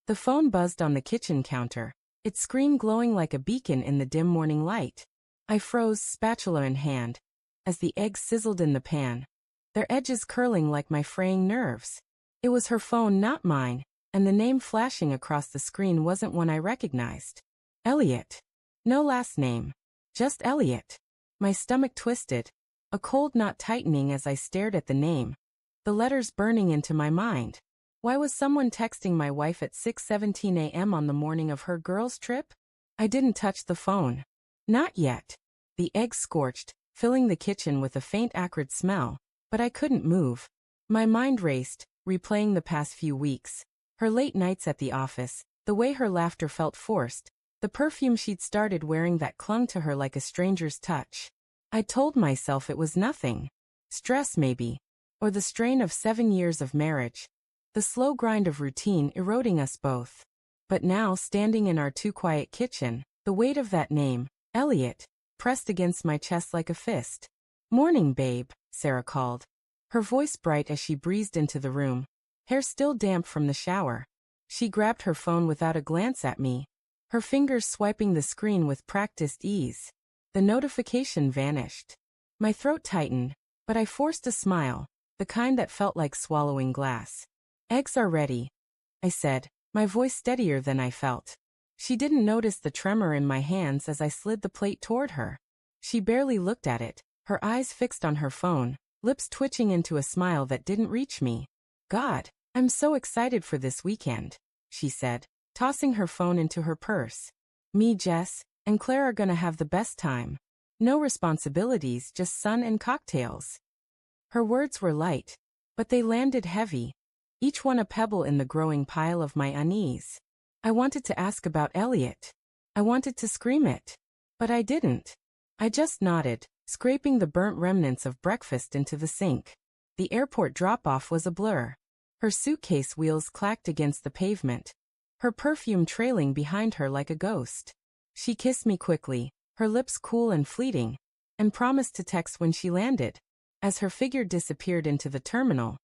The phone buzzed on the kitchen counter, its screen glowing like a beacon in the dim morning light. I froze, spatula in hand, as the eggs sizzled in the pan, their edges curling like my fraying nerves. It was her phone, not mine, and the name flashing across the screen wasn't one I recognized. Elliot. No last name. Just Elliot. My stomach twisted, a cold knot tightening as I stared at the name, the letters burning into my mind. Why was someone texting my wife at 6:17 a.m. on the morning of her girls' trip? I didn't touch the phone. Not yet. The eggs scorched, filling the kitchen with a faint acrid smell, but I couldn't move. My mind raced, replaying the past few weeks. Her late nights at the office, the way her laughter felt forced, the perfume she'd started wearing that clung to her like a stranger's touch. I told myself it was nothing. Stress maybe. Or the strain of 7 years of marriage. The slow grind of routine eroding us both. But now, standing in our too-quiet kitchen, the weight of that name, Elliot, pressed against my chest like a fist. "Morning, babe," Sarah called, her voice bright as she breezed into the room, hair still damp from the shower. She grabbed her phone without a glance at me, her fingers swiping the screen with practiced ease. The notification vanished. My throat tightened, but I forced a smile, the kind that felt like swallowing glass. "Eggs are ready," I said, my voice steadier than I felt. She didn't notice the tremor in my hands as I slid the plate toward her. She barely looked at it, her eyes fixed on her phone, lips twitching into a smile that didn't reach me. "God, I'm so excited for this weekend," she said, tossing her phone into her purse. "Me, Jess, and Claire are gonna have the best time. No responsibilities, just sun and cocktails." Her words were light, but they landed heavy, each one a pebble in the growing pile of my unease. I wanted to ask about Elliot. I wanted to scream it. But I didn't. I just nodded, scraping the burnt remnants of breakfast into the sink. The airport drop-off was a blur. Her suitcase wheels clacked against the pavement, her perfume trailing behind her like a ghost. She kissed me quickly, her lips cool and fleeting, and promised to text when she landed. As her figure disappeared into the terminal,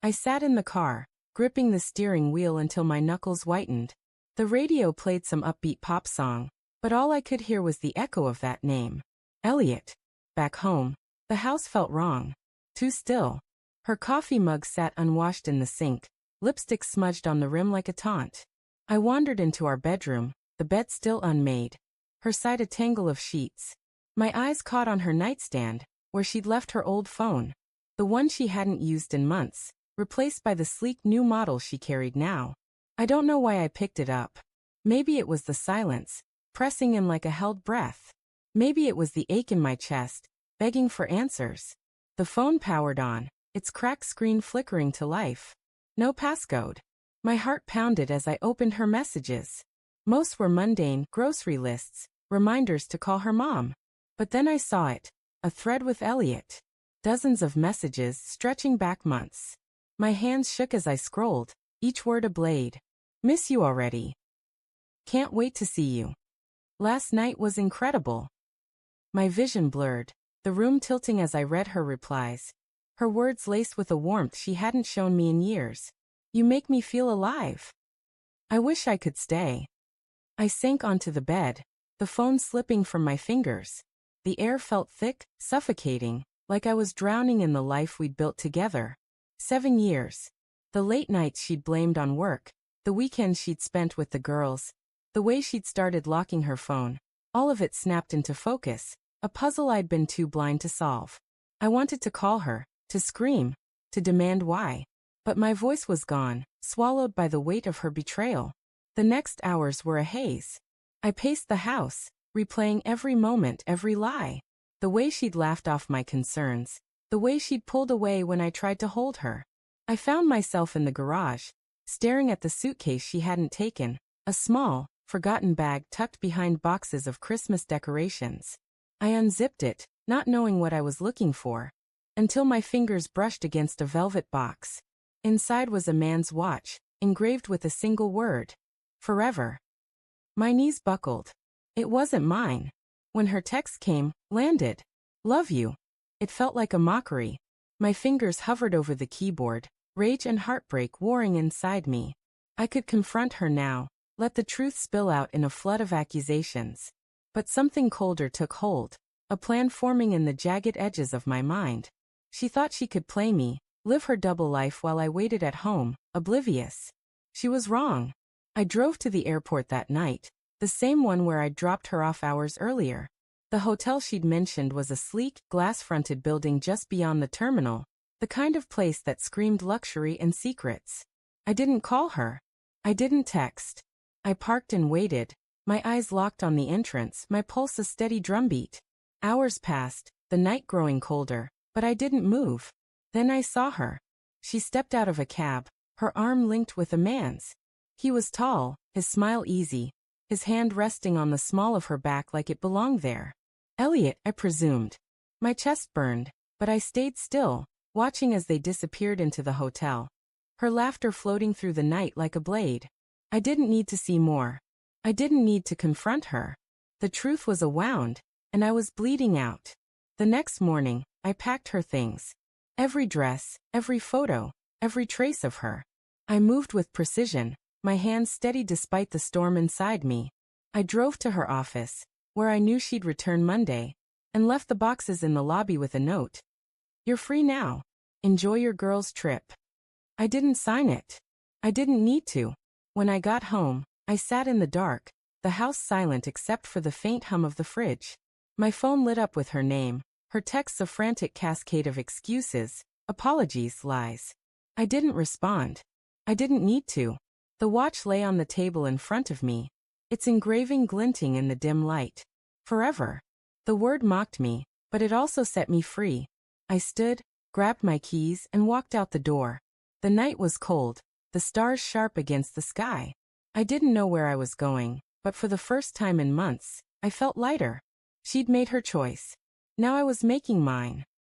I sat in the car, gripping the steering wheel until my knuckles whitened. The radio played some upbeat pop song, but all I could hear was the echo of that name. Elliot. Back home, the house felt wrong. Too still. Her coffee mug sat unwashed in the sink, lipstick smudged on the rim like a taunt. I wandered into our bedroom, the bed still unmade, her side a tangle of sheets. My eyes caught on her nightstand, where she'd left her old phone, the one she hadn't used in months, replaced by the sleek new model she carried now. I don't know why I picked it up. Maybe it was the silence, pressing in like a held breath. Maybe it was the ache in my chest, begging for answers. The phone powered on, its cracked screen flickering to life. No passcode. My heart pounded as I opened her messages. Most were mundane, grocery lists, reminders to call her mom. But then I saw it, a thread with Elliot. Dozens of messages stretching back months. My hands shook as I scrolled, each word a blade. "Miss you already. Can't wait to see you. Last night was incredible." My vision blurred, the room tilting as I read her replies. Her words laced with a warmth she hadn't shown me in years. "You make me feel alive. I wish I could stay." I sank onto the bed, the phone slipping from my fingers. The air felt thick, suffocating, like I was drowning in the life we'd built together. 7 years. The late nights she'd blamed on work, the weekends she'd spent with the girls, the way she'd started locking her phone, all of it snapped into focus, a puzzle I'd been too blind to solve. I wanted to call her, to scream, to demand why. But my voice was gone, swallowed by the weight of her betrayal. The next hours were a haze. I paced the house, replaying every moment, every lie. The way she'd laughed off my concerns, the way she'd pulled away when I tried to hold her. I found myself in the garage, staring at the suitcase she hadn't taken, a small, forgotten bag tucked behind boxes of Christmas decorations. I unzipped it, not knowing what I was looking for, until my fingers brushed against a velvet box. Inside was a man's watch, engraved with a single word. Forever. My knees buckled. It wasn't mine. When her text came, landed. "Love you." It felt like a mockery. My fingers hovered over the keyboard, rage and heartbreak warring inside me. I could confront her now, let the truth spill out in a flood of accusations. But something colder took hold, a plan forming in the jagged edges of my mind. She thought she could play me, live her double life while I waited at home, oblivious. She was wrong. I drove to the airport that night, the same one where I'd dropped her off hours earlier. The hotel she'd mentioned was a sleek, glass-fronted building just beyond the terminal, the kind of place that screamed luxury and secrets. I didn't call her. I didn't text. I parked and waited, my eyes locked on the entrance, my pulse a steady drumbeat. Hours passed, the night growing colder, but I didn't move. Then I saw her. She stepped out of a cab, her arm linked with a man's. He was tall, his smile easy, his hand resting on the small of her back like it belonged there. Elliot, I presumed. My chest burned, but I stayed still, watching as they disappeared into the hotel. Her laughter floating through the night like a blade. I didn't need to see more. I didn't need to confront her. The truth was a wound, and I was bleeding out. The next morning, I packed her things. Every dress, every photo, every trace of her. I moved with precision, my hands steady despite the storm inside me. I drove to her office, where I knew she'd return Monday, and left the boxes in the lobby with a note. You're free now. Enjoy your girls' trip. I didn't sign it. I didn't need to. When I got home, I sat in the dark, the house silent except for the faint hum of the fridge. My phone lit up with her name, her texts a frantic cascade of excuses, apologies, lies. I didn't respond. I didn't need to. The watch lay on the table in front of me, its engraving glinting in the dim light. Forever. The word mocked me, but it also set me free. I stood, grabbed my keys, and walked out the door. The night was cold, the stars sharp against the sky. I didn't know where I was going, but for the first time in months, I felt lighter. She'd made her choice. Now I was making mine.